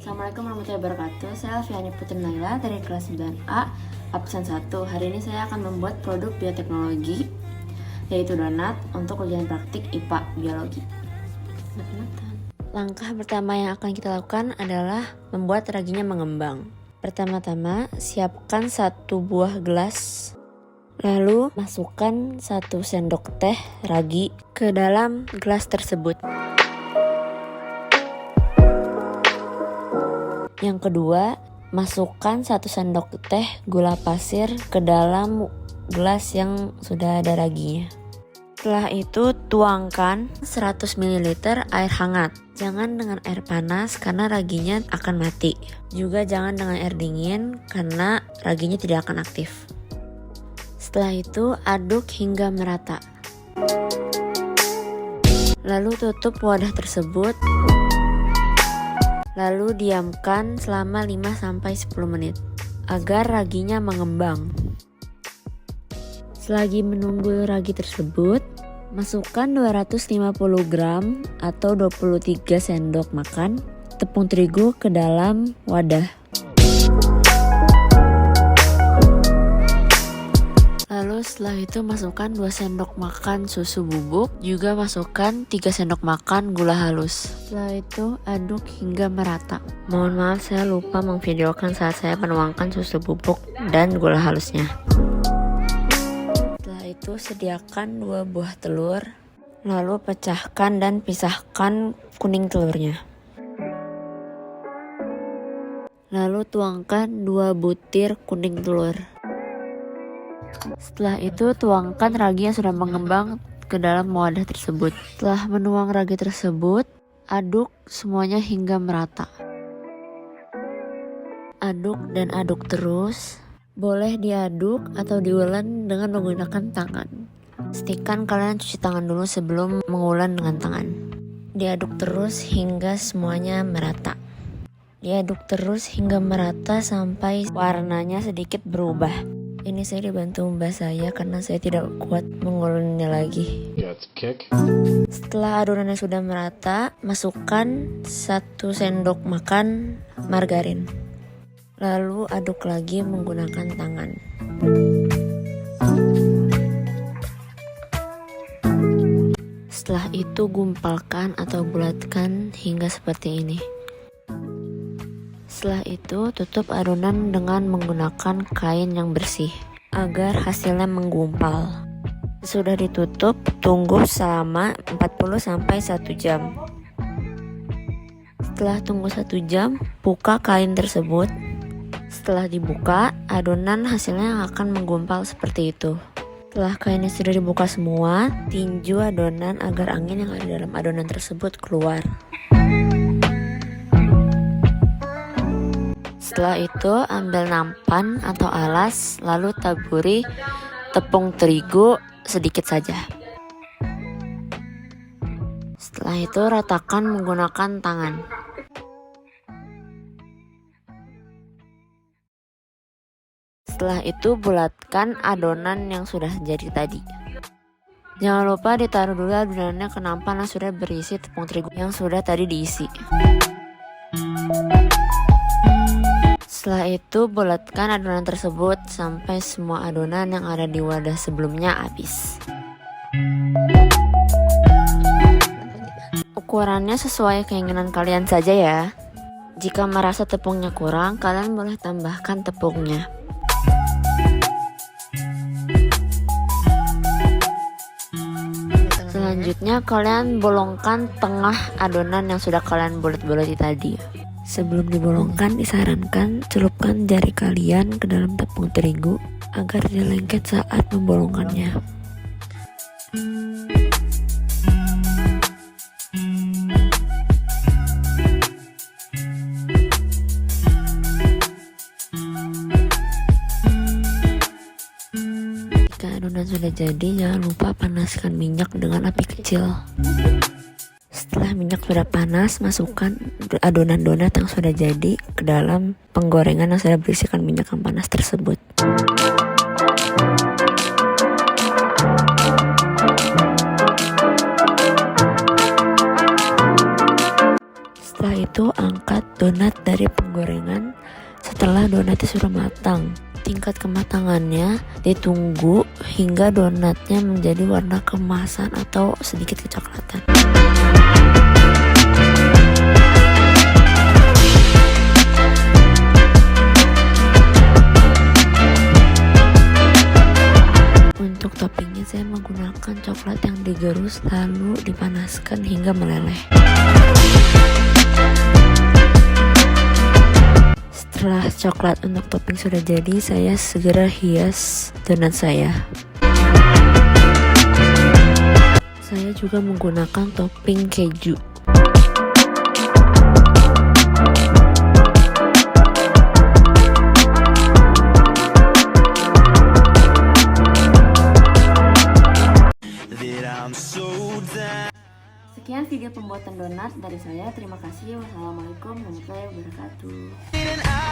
Assalamualaikum warahmatullahi wabarakatuh. Saya Alfiani Putri Naila dari kelas 9A, absen 1. Hari ini saya akan membuat produk bioteknologi, yaitu donat untuk ujian praktik IPA biologi. Langkah pertama yang akan kita lakukan adalah membuat raginya mengembang. Pertama-tama, siapkan 1 buah gelas. Lalu masukkan 1 sendok teh ragi ke dalam gelas tersebut. Yang kedua, masukkan 1 sendok teh gula pasir ke dalam gelas yang sudah ada raginya. Setelah itu tuangkan 100 ml air hangat. Jangan dengan air panas karena raginya akan mati. Juga jangan dengan air dingin karena raginya tidak akan aktif. Setelah itu aduk hingga merata. Lalu tutup wadah tersebut. Lalu diamkan selama 5-10 menit agar raginya mengembang. Selagi menunggu ragi tersebut, masukkan 250 gram atau 23 sendok makan tepung terigu ke dalam wadah. Lalu setelah itu masukkan 2 sendok makan susu bubuk, juga masukkan 3 sendok makan gula halus. Setelah itu aduk hingga merata. Mohon maaf saya lupa memvideokan saat saya menuangkan susu bubuk dan gula halusnya. Setelah itu sediakan 2 buah telur, lalu pecahkan dan pisahkan kuning telurnya. Lalu tuangkan 2 butir kuning telur. Setelah itu tuangkan ragi yang sudah mengembang ke dalam wadah tersebut. Setelah menuang ragi tersebut, aduk semuanya hingga merata. Aduk dan aduk terus. Boleh diaduk atau diulen dengan menggunakan tangan. Pastikan kalian cuci tangan dulu sebelum mengulen dengan tangan. Diaduk terus hingga semuanya merata. Diaduk terus hingga merata sampai warnanya sedikit berubah. Ini saya dibantu mbak saya karena saya tidak kuat mengulurnya lagi. Setelah adonannya sudah merata, masukkan 1 sendok makan margarin. Lalu aduk lagi menggunakan tangan. Setelah itu gumpalkan atau bulatkan hingga seperti ini. Setelah itu tutup adonan dengan menggunakan kain yang bersih agar hasilnya menggumpal. Sudah ditutup, tunggu selama 40-1 jam. Setelah tunggu 1 jam, buka kain tersebut. Setelah dibuka, adonan hasilnya akan menggumpal seperti itu. Setelah kainnya sudah dibuka semua, tinju adonan agar angin yang ada dalam adonan tersebut keluar. Setelah itu ambil nampan atau alas, lalu taburi tepung terigu sedikit saja. Setelah itu ratakan menggunakan tangan. Setelah itu bulatkan adonan yang sudah jadi tadi. Jangan lupa ditaruh dulu adonannya ke nampan yang sudah berisi tepung terigu yang sudah tadi diisi. Setelah itu bulatkan adonan tersebut sampai semua adonan yang ada di wadah sebelumnya habis. Ukurannya sesuai keinginan kalian saja ya. Jika merasa tepungnya kurang, kalian boleh tambahkan tepungnya. Selanjutnya kalian bolongkan tengah adonan yang sudah kalian bulat-bulati tadi. Sebelum dibolongkan, disarankan celupkan jari kalian ke dalam tepung terigu agar tidak lengket saat membolongkannya. Jika adonan sudah jadi, jangan lupa panaskan minyak dengan api kecil. Setelah minyak sudah panas, masukkan adonan donat yang sudah jadi ke dalam penggorengan yang sudah berisikan minyak yang panas tersebut. itu angkat donat dari penggorengan setelah donatnya sudah matang. Tingkat kematangannya ditunggu hingga donatnya menjadi warna keemasan atau sedikit kecoklatan. Untuk toppingnya saya menggunakan coklat yang digerus lalu dipanaskan hingga meleleh. Setelah coklat untuk topping sudah jadi, saya segera hias donat saya. Saya juga menggunakan topping keju. Sekian video pembuatan donat dari saya. Terima kasih. Wassalamualaikum warahmatullahi wabarakatuh.